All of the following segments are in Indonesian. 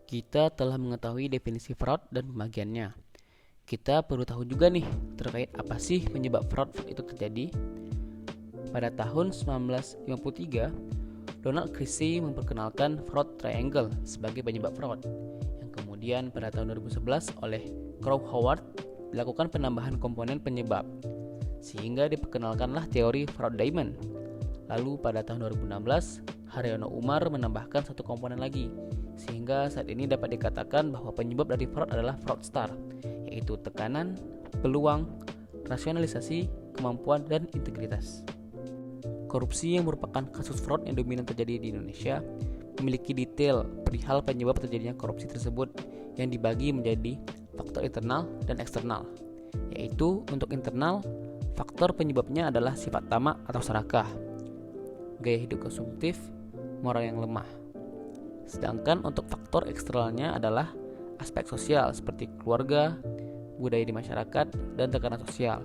Kita telah mengetahui definisi fraud dan pembagiannya. Kita perlu tahu juga nih terkait apa sih penyebab fraud itu terjadi. Pada tahun 1953, Donald Creasy memperkenalkan fraud triangle sebagai penyebab fraud, yang kemudian pada tahun 2011 oleh Crowe Howard dilakukan penambahan komponen penyebab, sehingga diperkenalkanlah teori fraud diamond. Lalu pada tahun 2016, Haryono Umar menambahkan satu komponen lagi, sehingga saat ini dapat dikatakan bahwa penyebab dari fraud adalah fraudster, yaitu tekanan, peluang, rasionalisasi, kemampuan, dan integritas. Korupsi yang merupakan kasus fraud yang dominan terjadi di Indonesia memiliki detail perihal penyebab terjadinya korupsi tersebut yang dibagi menjadi faktor internal dan eksternal, yaitu untuk internal, faktor penyebabnya adalah sifat tamak atau serakah, gaya hidup konsumtif, moral yang lemah. Sedangkan untuk faktor eksternalnya adalah aspek sosial seperti keluarga, budaya di masyarakat, dan tekanan sosial.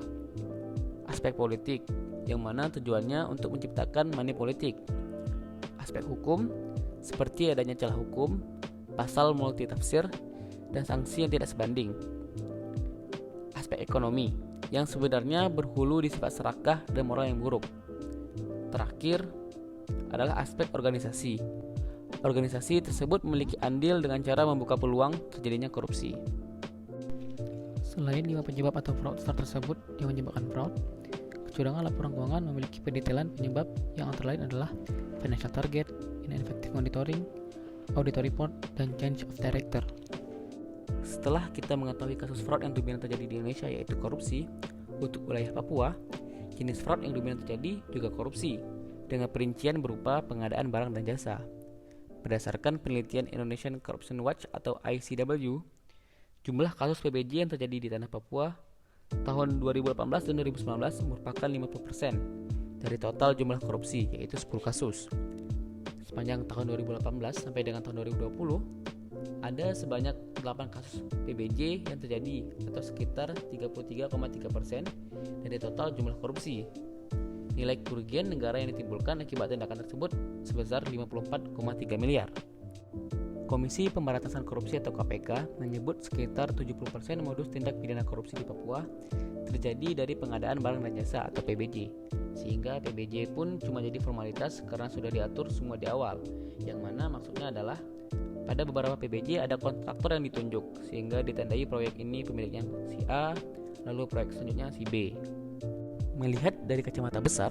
Aspek politik, yang mana tujuannya untuk menciptakan money politik. Aspek hukum, seperti adanya celah hukum, pasal multitafsir, dan sanksi yang tidak sebanding. Aspek ekonomi, yang sebenarnya berhulu di sifat serakah dan moral yang buruk. Terakhir adalah aspek organisasi. Organisasi tersebut memiliki andil dengan cara membuka peluang terjadinya korupsi. Selain 5 penyebab atau fraudster tersebut yang menyebabkan fraud, kecurangan laporan keuangan memiliki pendetailan penyebab yang antara lain adalah financial target, ineffective monitoring, audit report, dan change of director. Setelah kita mengetahui kasus fraud yang dominan terjadi di Indonesia yaitu korupsi, untuk wilayah Papua, jenis fraud yang dominan terjadi juga korupsi, dengan perincian berupa pengadaan barang dan jasa. Berdasarkan penelitian Indonesian Corruption Watch atau ICW, jumlah kasus PBJ yang terjadi di tanah Papua tahun 2018 dan 2019 merupakan 50% dari total jumlah korupsi, yaitu 10 kasus. Sepanjang tahun 2018 sampai dengan tahun 2020, ada sebanyak 8 kasus PBJ yang terjadi atau sekitar 33,3% dari total jumlah korupsi. Nilai kerugian negara yang ditimbulkan akibat tindakan tersebut sebesar 54,3 miliar. Komisi Pemberantasan Korupsi atau KPK menyebut sekitar 70% modus tindak pidana korupsi di Papua terjadi dari pengadaan barang dan jasa atau PBJ, sehingga PBJ pun cuma jadi formalitas karena sudah diatur semua di awal, yang mana maksudnya adalah pada beberapa PBJ ada kontraktor yang ditunjuk, sehingga ditandai proyek ini pemiliknya si A, lalu proyek selanjutnya si B. Melihat dari kacamata besar,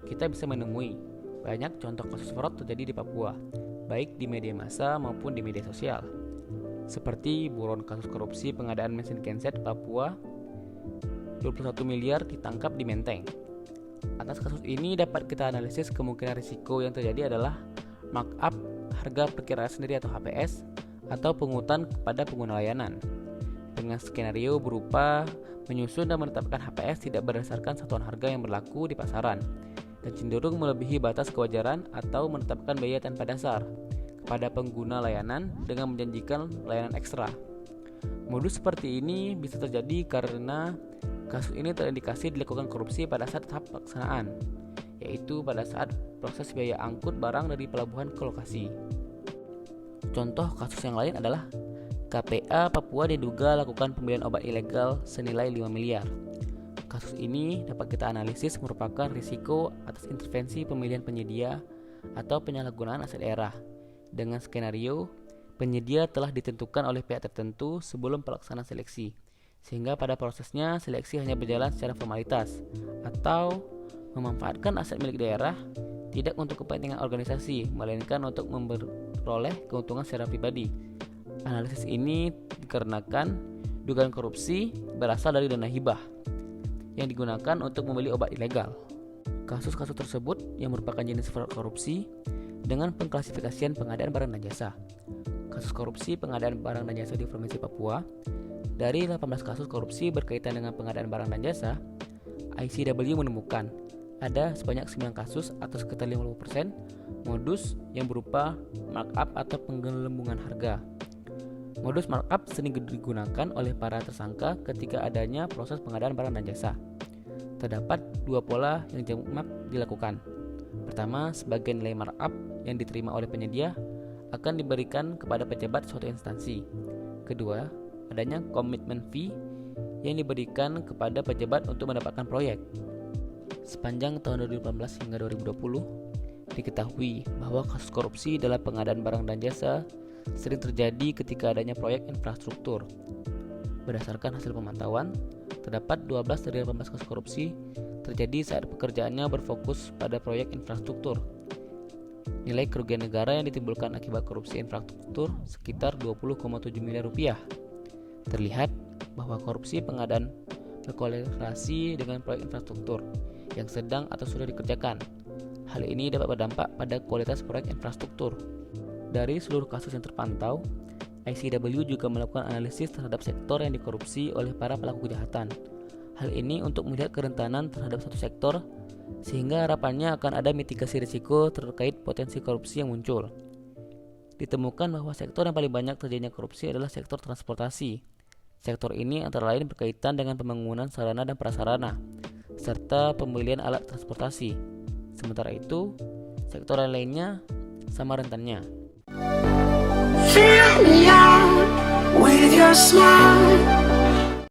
kita bisa menemui banyak contoh kasus fraud terjadi di Papua, baik di media massa maupun di media sosial. Seperti buron kasus korupsi pengadaan mesin genset Papua, 21 miliar ditangkap di Menteng. Atas kasus ini dapat kita analisis kemungkinan risiko yang terjadi adalah markup harga perkiraan sendiri atau HPS atau pungutan kepada pengguna layanan, dengan skenario berupa menyusun dan menetapkan HPS tidak berdasarkan satuan harga yang berlaku di pasaran dan cenderung melebihi batas kewajaran atau menetapkan biaya tanpa dasar kepada pengguna layanan dengan menjanjikan layanan ekstra. Modus seperti ini bisa terjadi karena kasus ini terindikasi dilakukan korupsi pada saat tahap pelaksanaan, yaitu pada saat proses biaya angkut barang dari pelabuhan ke lokasi. Contoh kasus yang lain adalah KPA Papua diduga lakukan pembelian obat ilegal senilai 5 miliar. Kasus ini dapat kita analisis merupakan risiko atas intervensi pemilihan penyedia atau penyalahgunaan aset daerah, dengan skenario penyedia telah ditentukan oleh pihak tertentu sebelum pelaksanaan seleksi, sehingga pada prosesnya seleksi hanya berjalan secara formalitas atau memanfaatkan aset milik daerah tidak untuk kepentingan organisasi, melainkan untuk memperoleh keuntungan secara pribadi. Analisis ini dikarenakan dugaan korupsi berasal dari dana hibah yang digunakan untuk membeli obat ilegal. Kasus-kasus tersebut yang merupakan jenis fraud korupsi dengan pengklasifikasian pengadaan barang dan jasa. Kasus korupsi pengadaan barang dan jasa di Provinsi Papua, dari 18 kasus korupsi berkaitan dengan pengadaan barang dan jasa, ICW menemukan ada sebanyak 9 kasus atau sekitar 50% modus yang berupa markup atau penggelembungan harga. Modus markup sering digunakan oleh para tersangka ketika adanya proses pengadaan barang dan jasa. Terdapat dua pola yang jamak dilakukan. Pertama, sebagian nilai markup yang diterima oleh penyedia akan diberikan kepada pejabat suatu instansi. Kedua, adanya commitment fee yang diberikan kepada pejabat untuk mendapatkan proyek. Sepanjang tahun 2018 hingga 2020, diketahui bahwa kasus korupsi dalam pengadaan barang dan jasa sering terjadi ketika adanya proyek infrastruktur. Berdasarkan hasil pemantauan, terdapat 12 dari 18 kasus korupsi terjadi saat pekerjaannya berfokus pada proyek infrastruktur. Nilai kerugian negara yang ditimbulkan akibat korupsi infrastruktur sekitar 20,7 miliar rupiah. Terlihat bahwa korupsi pengadaan berkorelasi dengan proyek infrastruktur yang sedang atau sudah dikerjakan. Hal ini dapat berdampak pada kualitas proyek infrastruktur. Dari seluruh kasus yang terpantau, ICW juga melakukan analisis terhadap sektor yang dikorupsi oleh para pelaku kejahatan. Hal ini untuk melihat kerentanan terhadap satu sektor, sehingga harapannya akan ada mitigasi risiko terkait potensi korupsi yang muncul. Ditemukan bahwa sektor yang paling banyak terjadinya korupsi adalah sektor transportasi. Sektor ini antara lain berkaitan dengan pembangunan sarana dan prasarana, serta pembelian alat transportasi. Sementara itu, sektor lainnya sama rentannya. Fill me out with your smile.